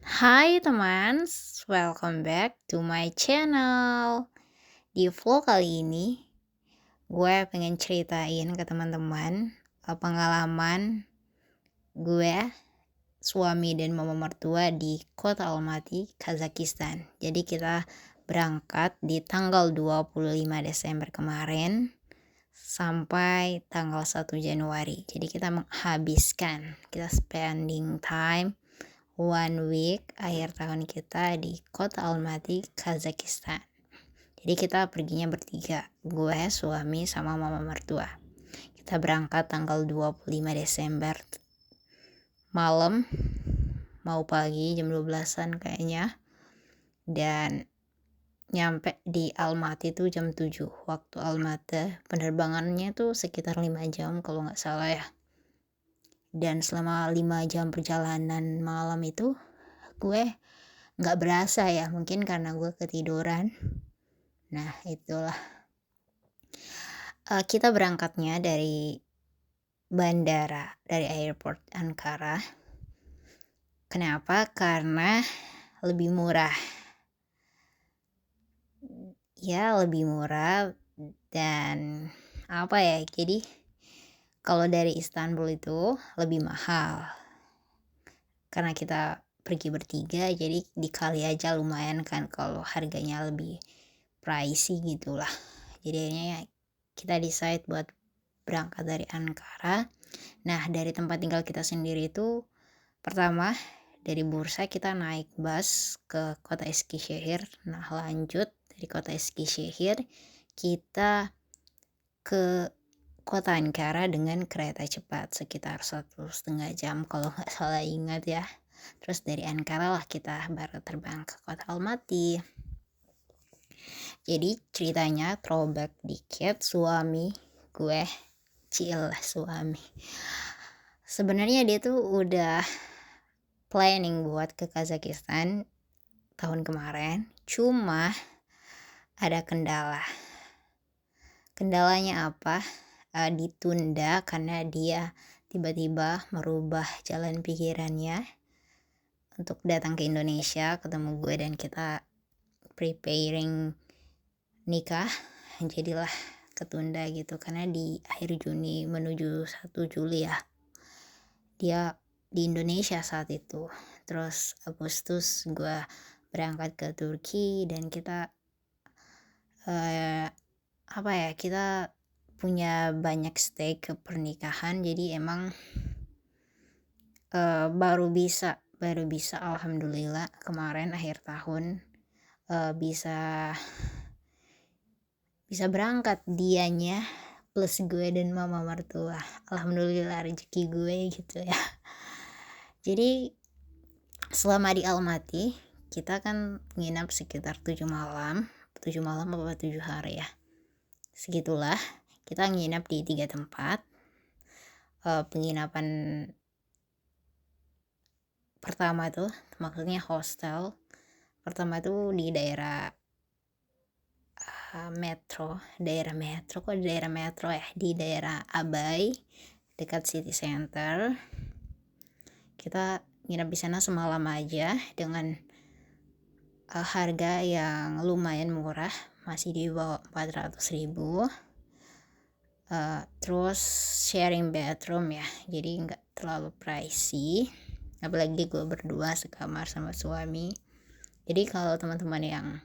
Hai teman, welcome back to my channel. Di vlog kali ini, gue pengen ceritain ke teman-teman pengalaman gue, suami dan mama mertua di kota Almaty, Kazakhstan. Jadi kita berangkat di tanggal 25 Desember kemarin sampai tanggal 1 Januari. Jadi kita spending time 1 week akhir tahun kita di kota Almaty, Kazakhstan. Jadi kita perginya bertiga, gue, suami, sama mama mertua. Kita berangkat tanggal 25 Desember malam, mau pagi jam 12-an kayaknya. Dan nyampe di Almaty tuh jam 7 waktu Almaty. Penerbangannya tuh sekitar 5 jam kalau nggak salah ya. Dan selama 5 jam perjalanan malam itu gue nggak berasa ya, mungkin karena gue ketiduran. Nah itulah, kita berangkatnya dari bandara, dari airport Ankara. Kenapa? Karena lebih murah. Ya lebih murah dan apa ya, jadi kalau dari Istanbul itu lebih mahal. Karena kita pergi bertiga, jadi dikali aja lumayan kan kalau harganya lebih pricey gitulah. Jadi akhirnya kita decide buat berangkat dari Ankara. Nah dari tempat tinggal kita sendiri itu, pertama dari Bursa kita naik bus ke kota Eskişehir. Nah lanjut dari kota Eskişehir kita ke kota Ankara dengan kereta cepat sekitar 1,5 jam kalau nggak salah ingat ya. Terus dari Ankara lah kita baru terbang ke kota Almaty. Jadi ceritanya throwback dikit, suami gue, suami. Sebenarnya dia tuh udah planning buat ke Kazakhstan tahun kemarin, cuma ada kendala. Kendalanya apa? Ditunda karena dia tiba-tiba merubah jalan pikirannya untuk datang ke Indonesia ketemu gue dan kita preparing nikah. Jadilah ketunda gitu karena di akhir Juni menuju 1 Juli ya dia di Indonesia saat itu. Terus Agustus gue berangkat ke Turki dan kita kita punya banyak stake ke pernikahan. Jadi emang baru bisa alhamdulillah kemarin akhir tahun bisa berangkat dianya plus gue dan mama mertua. Alhamdulillah rezeki gue gitu ya. Jadi selama di Almaty kita kan nginap sekitar 7 malam apa 7 hari ya, segitulah. Kita nginap di 3 tempat. Penginapan pertama tuh maksudnya hostel pertama tuh di daerah metro ya, di daerah Abay dekat city center. Kita nginap di sana semalam aja dengan harga yang lumayan murah, masih di bawah 400.000. Terus sharing bathroom ya, jadi nggak terlalu pricey, apalagi gue berdua sekamar sama suami. Jadi kalau teman-teman yang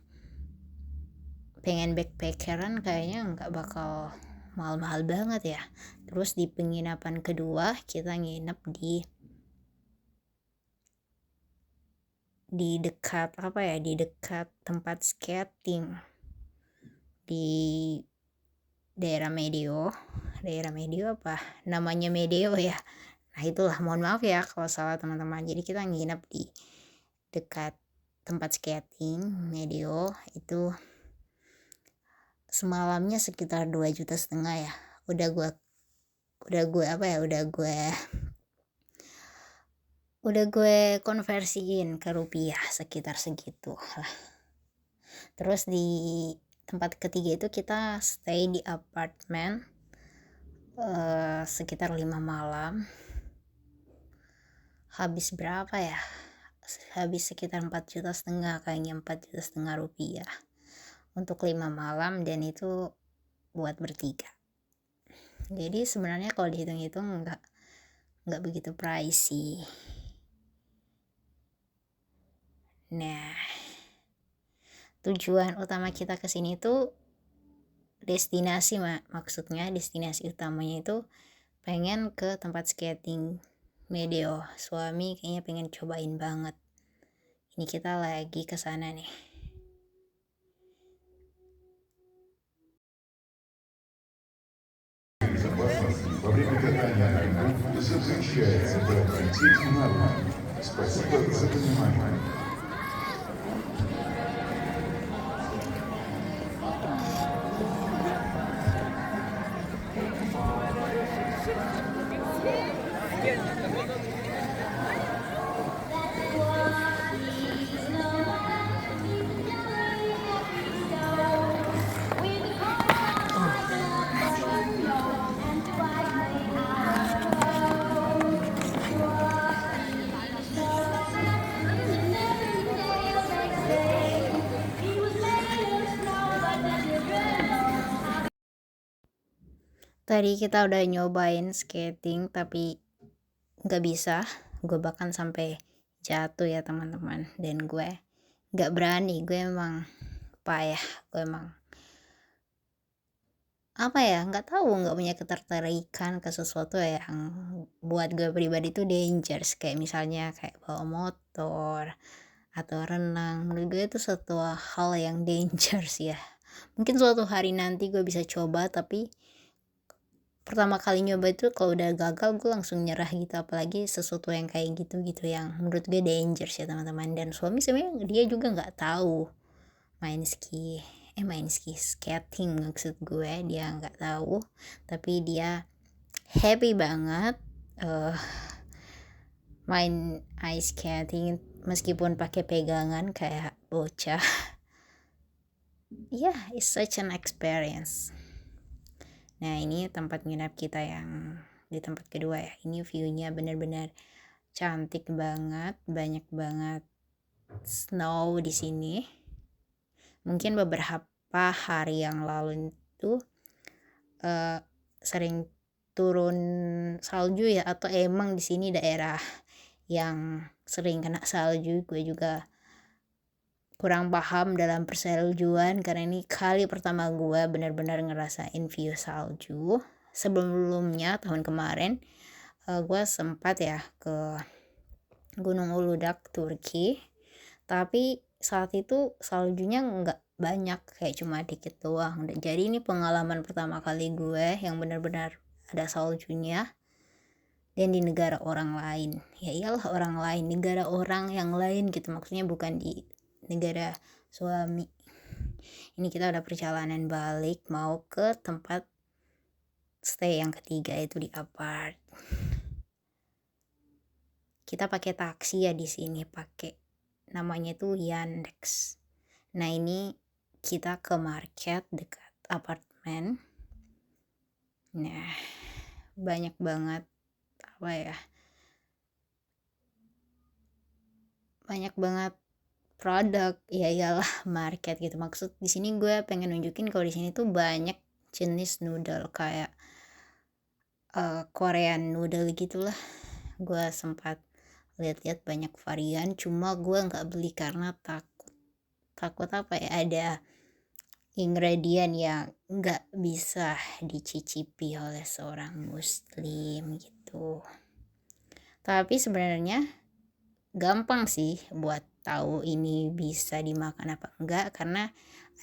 pengen backpackeran kayaknya nggak bakal mahal-mahal banget ya. Terus di penginapan kedua kita nginep di dekat tempat skating di daerah Medio apa namanya, Medio ya. Nah itulah, mohon maaf ya kalau salah teman-teman. Jadi kita nginep di dekat tempat skating Medio itu semalamnya sekitar 2,5 juta ya. Udah gue konversiin ke rupiah sekitar segitu lah. Terus di tempat ketiga itu kita stay di apartemen sekitar 5 malam. Habis berapa ya? habis sekitar 4,5 juta kayaknya, 4,5 juta rupiah untuk 5 malam, dan itu buat bertiga. Jadi sebenarnya kalau dihitung-hitung nggak begitu pricey. Nah, tujuan utama kita kesini tuh destinasi maksudnya destinasi utamanya itu pengen ke tempat skating. Medeo suami kayaknya pengen cobain banget. Ini kita lagi ke sana nih. Во время катания на льду запрещается обратить внимание. Спасибо за внимание. Tadi kita udah nyobain skating tapi nggak bisa, gue bahkan sampai jatuh ya teman-teman, dan gue nggak berani, gue emang payah, gue emang apa ya, nggak tahu, nggak punya ketertarikan ke sesuatu yang buat gue pribadi tuh dangerous, kayak misalnya kayak bawa motor atau renang. Menurut gue itu suatu hal yang dangerous ya. Mungkin suatu hari nanti gue bisa coba, tapi pertama kali nyoba itu kalau udah gagal gue langsung nyerah gitu, apalagi sesuatu yang kayak gitu yang menurut gue dangerous ya teman-teman. Dan suami sebenarnya dia juga nggak tahu main skating maksud gue, dia nggak tahu, tapi dia happy banget main ice skating meskipun pakai pegangan kayak bocah. Yeah, it's such an experience. Nah, ini tempat nginap kita yang di tempat kedua ya. Ini view-nya benar-benar cantik banget, banyak banget snow di sini. Mungkin beberapa hari yang lalu itu sering turun salju ya, atau emang di sini daerah yang sering kena salju. Gue juga kurang paham dalam persaljuan karena ini kali pertama gue benar-benar ngerasain view salju. Sebelumnya tahun kemarin gue sempat ya ke Gunung Uludak, Turki, tapi saat itu saljunya nggak banyak, kayak cuma dikit doang. Jadi ini pengalaman pertama kali gue yang benar-benar ada saljunya, dan di negara orang lain. Ya iyalah orang lain, negara orang yang lain gitu, maksudnya bukan di negara suami. Ini kita udah perjalanan balik mau ke tempat stay yang ketiga, itu di apart. Kita pakai taksi ya di sini, pakai namanya tuh Yandex. Nah, ini kita ke market dekat apartemen. Nah, banyak banget apa ya? Banyak banget produk, ya iyalah market gitu. Maksud di sini gue pengen nunjukin kalau di sini tuh banyak jenis noodle kayak Korean noodle gitulah. Gue sempat lihat-lihat banyak varian, cuma gue nggak beli karena takut apa ya, ada ingredient yang nggak bisa dicicipi oleh seorang muslim gitu. Tapi sebenarnya gampang sih buat tahu ini bisa dimakan apa enggak, karena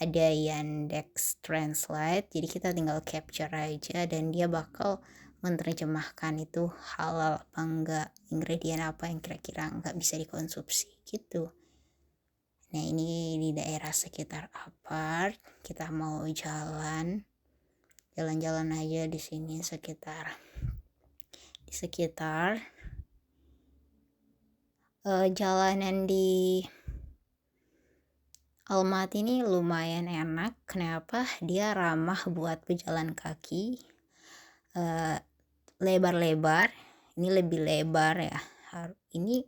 ada Yandex Translate, jadi kita tinggal capture aja dan dia bakal menerjemahkan itu halal apa enggak, ingredient apa yang kira-kira enggak bisa dikonsumsi gitu. Nah, ini di daerah sekitar apart, kita mau jalan-jalan aja di sini sekitar jalanan di Almaty ini lumayan enak. Kenapa? Dia ramah buat pejalan kaki, lebar-lebar. Ini lebih lebar ya. Ini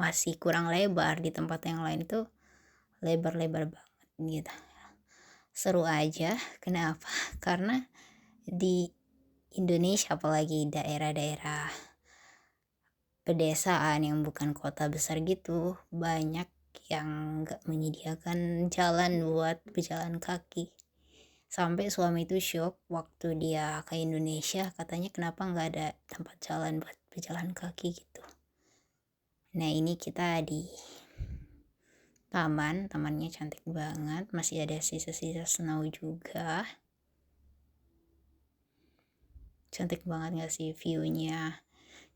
masih kurang lebar, di tempat yang lain tuh lebar-lebar banget gitu. Seru aja. Kenapa? Karena di Indonesia, apalagi daerah-daerah pedesaan yang bukan kota besar gitu, banyak yang gak menyediakan jalan buat pejalan kaki. Sampai suami itu shock waktu dia ke Indonesia, katanya kenapa nggak ada tempat jalan buat pejalan kaki gitu. Nah ini kita di tamannya cantik banget, masih ada sisa-sisa snow juga. Cantik banget gak sih view-nya,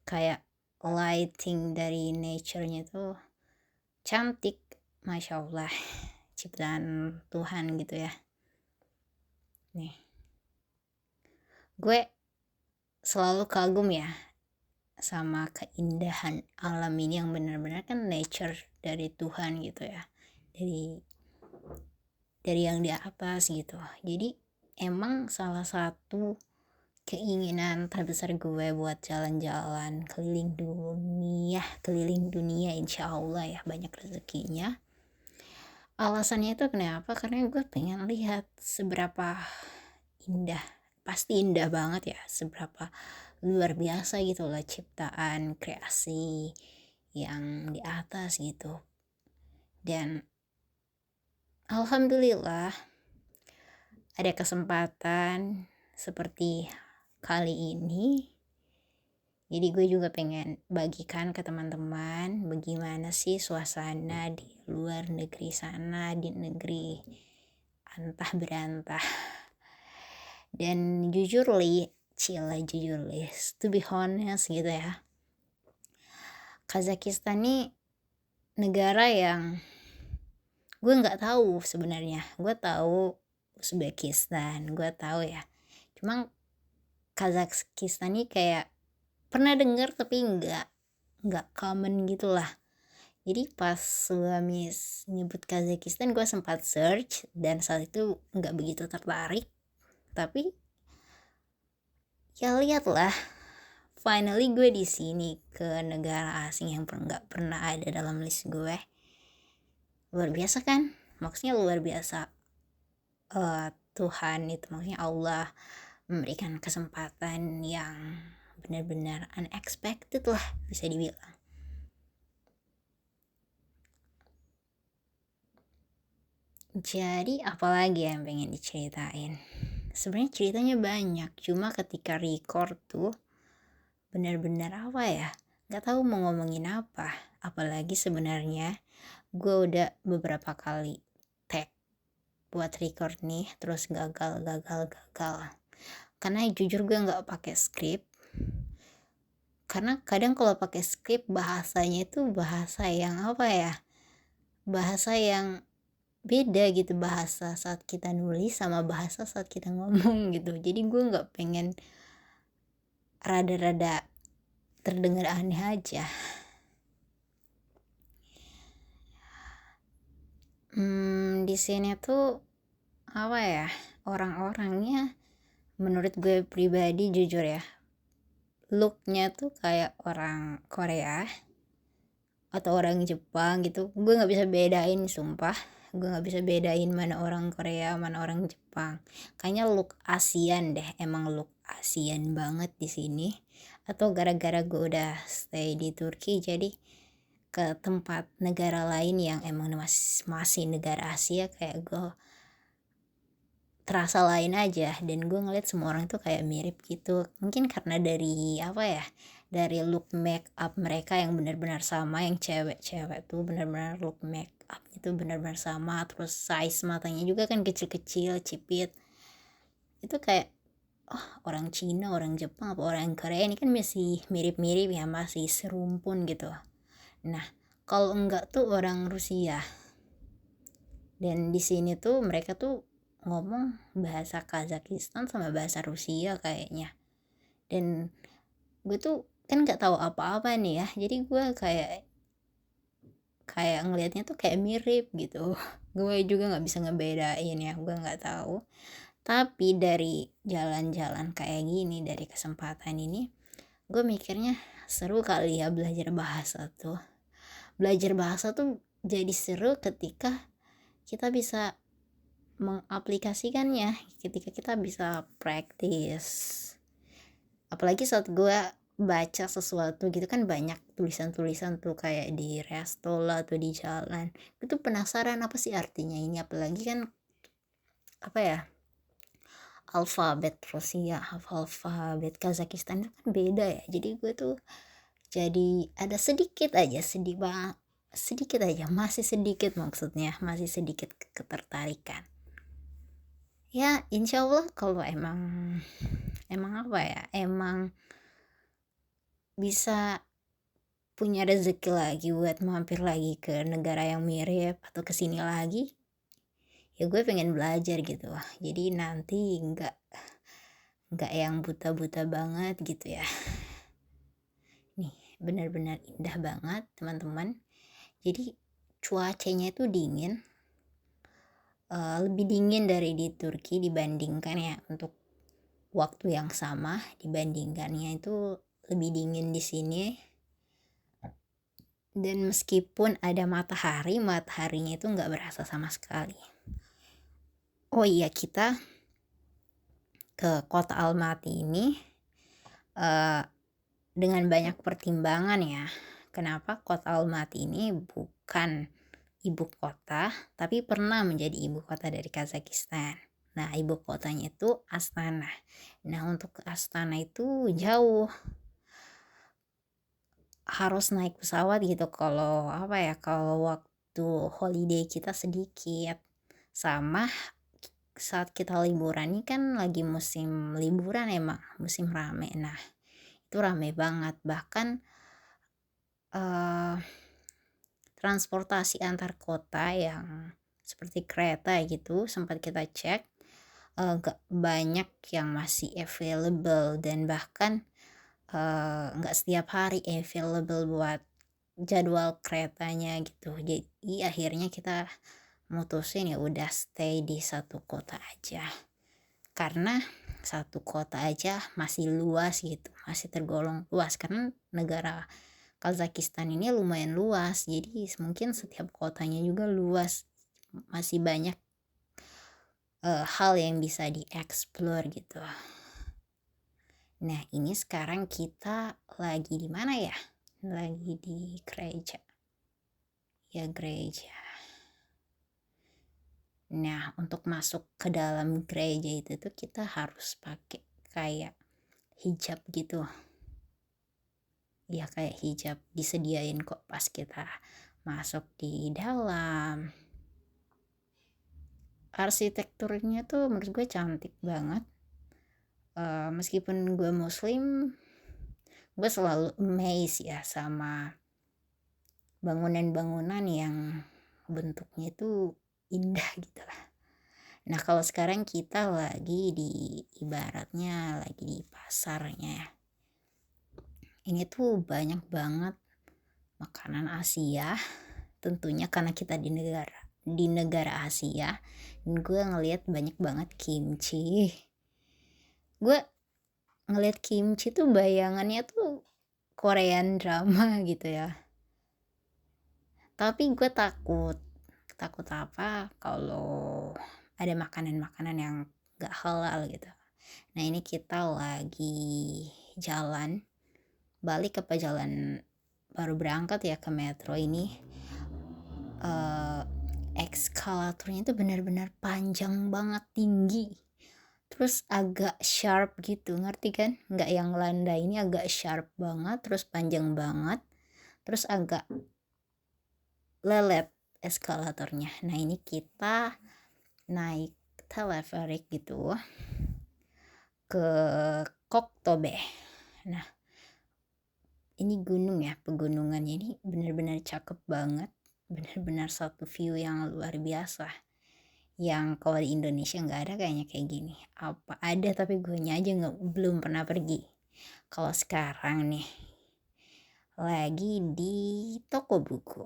kayak lighting dari nature-nya tuh cantik, Masya Allah, ciptaan Tuhan gitu ya. Nih, gue selalu kagum ya sama keindahan alam ini yang benar-benar kan nature dari Tuhan gitu ya, dari yang di atas gitu. Jadi emang salah satu keinginan terbesar gue buat jalan-jalan keliling dunia insya Allah ya, banyak rezekinya. Alasannya itu kenapa? Karena gue pengen lihat seberapa indah, pasti indah banget ya, seberapa luar biasa gitu lah ciptaan kreasi yang di atas gitu. Dan alhamdulillah ada kesempatan seperti kali ini, jadi gue juga pengen bagikan ke teman-teman bagaimana sih suasana di luar negeri sana, di negeri antah berantah. Dan jujur to be honest gitu ya, Kazakhstan ini negara yang gue nggak tahu sebenarnya. Gue tahu Uzbekistan, gue tahu ya, cuma Kazakhstan ini kayak pernah dengar tapi nggak common gitulah. Jadi pas suami nyebut Kazakhstan, gue sempat search dan saat itu nggak begitu tertarik, tapi ya lihatlah, finally gue di sini ke negara asing yang nggak pernah ada dalam list gue. Luar biasa kan? Maksudnya luar biasa. Tuhan itu, maksudnya Allah memberikan kesempatan yang benar-benar unexpected lah, bisa dibilang. Jadi apalagi yang pengen diceritain? Sebenarnya ceritanya banyak, cuma ketika record tuh benar-benar apa ya, nggak tahu mau ngomongin apa. Apalagi sebenarnya gue udah beberapa kali tag buat record nih, terus gagal. Karena jujur gue nggak pakai skrip. Karena kadang kalau pakai skrip bahasanya itu bahasa yang apa ya, bahasa yang beda gitu, bahasa saat kita nulis sama bahasa saat kita ngomong gitu. Jadi gue nggak pengen rada-rada terdengar aneh aja. Di sini tuh apa ya, orang-orangnya menurut gue pribadi jujur ya, looknya tuh kayak orang Korea atau orang Jepang gitu. Gue nggak bisa bedain, sumpah gue nggak bisa bedain mana orang Korea mana orang Jepang. Kayaknya look Asian deh, emang look Asian banget di sini. Atau gara-gara gue udah stay di Turki, jadi ke tempat negara lain yang emang masih negara Asia, kayak gue terasa lain aja. Dan gue ngeliat semua orang tuh kayak mirip gitu, mungkin karena dari apa ya, dari look make up mereka yang benar-benar sama, yang cewek-cewek tuh benar-benar look make up itu benar-benar sama. Terus size matanya juga kan kecil-kecil, cipit, itu kayak orang Cina, orang Jepang, apa orang Korea ini kan masih mirip-mirip ya, masih serumpun gitu. Nah kalau enggak tuh orang Rusia. Dan di sini tuh mereka tuh ngomong bahasa Kazakhstan sama bahasa Rusia kayaknya. Dan gue tuh kan nggak tahu apa-apa nih ya, jadi gue kayak ngelihatnya tuh kayak mirip gitu. Gue juga nggak bisa ngebedain ya, gue nggak tahu. Tapi dari jalan-jalan kayak gini, dari kesempatan ini, gue mikirnya seru kali ya belajar bahasa tuh. belajar bahasa tuh jadi seru ketika kita bisa mengaplikasikannya, ketika kita bisa praktis. Apalagi saat gue baca sesuatu gitu kan, banyak tulisan-tulisan tuh kayak di resto lah atau di jalan, itu penasaran apa sih artinya ini, apalagi kan apa ya, alfabet Rusia, alfabet Kazakhstan itu kan beda ya. Jadi gue tuh jadi ada sedikit aja, masih sedikit, maksudnya masih sedikit ketertarikan. Ya insya Allah kalau emang apa ya, emang bisa punya rezeki lagi buat mampir lagi ke negara yang mirip atau kesini lagi, ya gue pengen belajar gitu. Jadi nanti nggak yang buta-buta banget gitu ya. Nih benar-benar indah banget teman-teman. Jadi cuacanya itu dingin, lebih dingin dari di Turki dibandingkan ya, untuk waktu yang sama dibandingkannya itu lebih dingin di sini. Dan meskipun ada mataharinya itu nggak berasa sama sekali. Oh iya, kita ke kota Almaty ini dengan banyak pertimbangan ya. Kenapa kota Almaty ini bukan ibu kota, tapi pernah menjadi ibu kota dari Kazakhstan. Nah, ibu kotanya itu Astana. Nah, untuk ke Astana itu jauh, harus naik pesawat gitu kalau apa ya, kalau waktu holiday kita sedikit. Sama saat kita liburan ini kan lagi musim liburan, emang musim rame. Nah, itu rame banget, bahkan transportasi antar kota yang seperti kereta gitu sempat kita cek, gak banyak yang masih available, dan bahkan nggak setiap hari available buat jadwal keretanya gitu. Jadi akhirnya kita mutusin ya udah stay di satu kota aja, karena satu kota aja masih luas gitu, masih tergolong luas karena negara Kazakhstan ini lumayan luas, jadi mungkin setiap kotanya juga luas, masih banyak hal yang bisa dieksplor gitu. Nah, ini sekarang kita lagi di mana ya? Lagi di gereja. Ya, gereja. Nah, untuk masuk ke dalam gereja itu tuh kita harus pakai kayak hijab gitu. Ya, kayak hijab disediain kok pas kita masuk di dalam. Arsitekturnya tuh menurut gue cantik banget. Meskipun gue muslim, gue selalu amazed ya sama bangunan-bangunan yang bentuknya itu indah gitu lah. Nah, kalau sekarang kita lagi di, ibaratnya lagi di pasarnya. Ini tuh banyak banget makanan Asia, tentunya karena kita di negara Asia, dan gue ngelihat banyak banget kimchi. Gue ngelihat kimchi tuh bayangannya tuh Korean drama gitu ya. Tapi gue takut apa kalau ada makanan-makanan yang gak halal gitu. Nah, ini kita lagi jalan balik ke jalan, baru berangkat ya ke metro ini. Eskalatornya itu benar-benar panjang banget, tinggi, terus agak sharp gitu, ngerti kan? Nggak yang landai, ini agak sharp banget, terus panjang banget, terus agak lelet eskalatornya. Nah, ini kita naik teleferik gitu ke Koktobe. Nah, ini gunung ya, pegunungannya ini benar-benar cakep banget, benar-benar satu view yang luar biasa, yang kalau di Indonesia nggak ada kayaknya kayak gini. Apa ada, tapi gue aja belum pernah pergi. Kalau sekarang nih lagi di toko buku.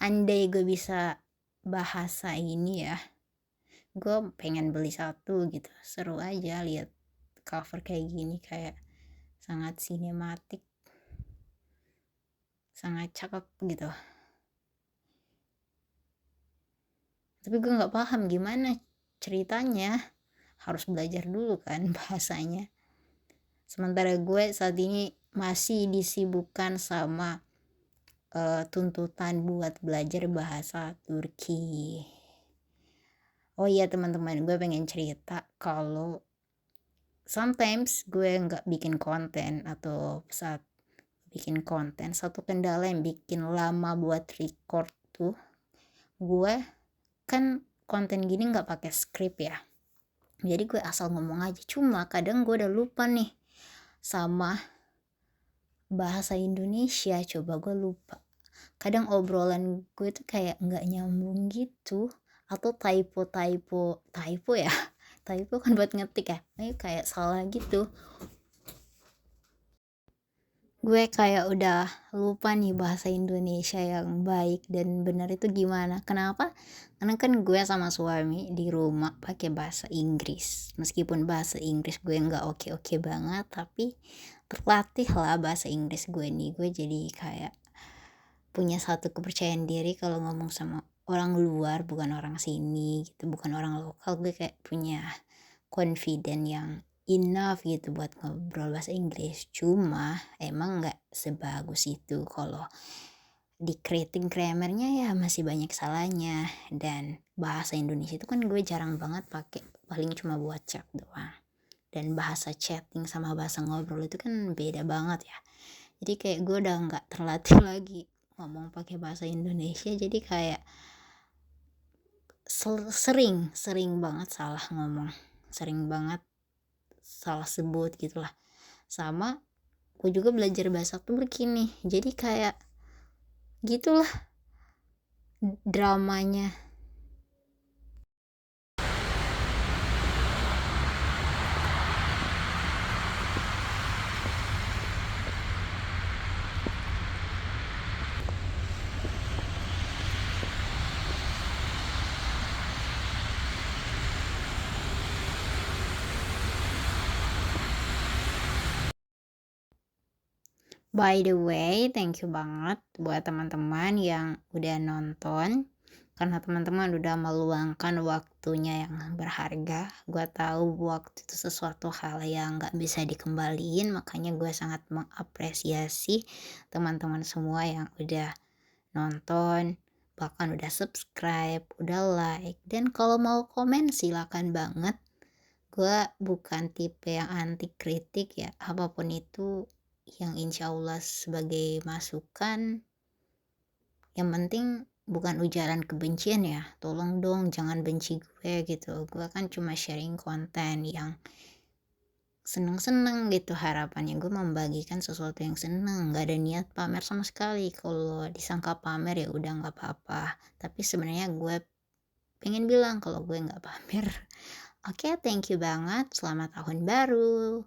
Andai gue bisa bahasa ini ya, gue pengen beli satu gitu. Seru aja lihat cover kayak gini, kayak sangat sinematik. sangat cakep gitu. Tapi gue nggak paham gimana ceritanya, harus belajar dulu kan bahasanya. Sementara gue saat ini masih disibukkan sama tuntutan buat belajar bahasa Turki. Oh iya teman-teman, gue pengen cerita kalau sometimes gue nggak bikin konten, atau saat bikin konten satu kendala yang bikin lama buat record tuh, gue kan konten gini nggak pakai skrip ya, jadi gue asal ngomong aja. Cuma kadang gue udah lupa nih sama bahasa Indonesia, coba gue lupa. Kadang obrolan gue tuh kayak nggak nyambung gitu, atau typo ya. Typo kan buat ngetik ya, kayak salah gitu. Gue kayak udah lupa nih bahasa Indonesia yang baik dan benar itu gimana. Kenapa? Karena kan gue sama suami di rumah pakai bahasa Inggris. Meskipun bahasa Inggris gue nggak oke-oke banget, tapi terlatih lah bahasa Inggris gue nih. Gue jadi kayak punya satu kepercayaan diri kalau ngomong sama orang luar, bukan orang sini gitu, bukan orang lokal. Gue kayak punya confident yang enough gitu buat ngobrol bahasa Inggris. Cuma emang nggak sebagus itu. Kalau di creating grammarnya ya masih banyak salahnya. Dan bahasa Indonesia itu kan gue jarang banget pakai, paling cuma buat chat doang. Dan bahasa chatting sama bahasa ngobrol itu kan beda banget ya. Jadi kayak gue udah nggak terlatih lagi ngomong pakai bahasa Indonesia. Jadi kayak sering banget salah ngomong, sering banget salah sebut gitulah. Sama gue juga belajar bahasa Turki nih, jadi kayak gitulah dramanya. By the way, thank you banget buat teman-teman yang udah nonton, karena teman-teman udah meluangkan waktunya yang berharga. Gue tahu waktu itu sesuatu hal yang gak bisa dikembaliin, makanya gue sangat mengapresiasi teman-teman semua yang udah nonton, bahkan udah subscribe, udah like, dan kalau mau komen silakan banget. Gue bukan tipe yang anti kritik ya, apapun itu yang insya Allah sebagai masukan, yang penting bukan ujaran kebencian ya. Tolong dong jangan benci gue gitu. Gue kan cuma sharing konten yang seneng-seneng gitu, harapannya gue membagikan sesuatu yang seneng, nggak ada niat pamer sama sekali. Kalau disangka pamer ya udah nggak apa-apa, tapi sebenarnya gue pengen bilang kalau gue nggak pamer. Oke, thank you banget, selamat tahun baru.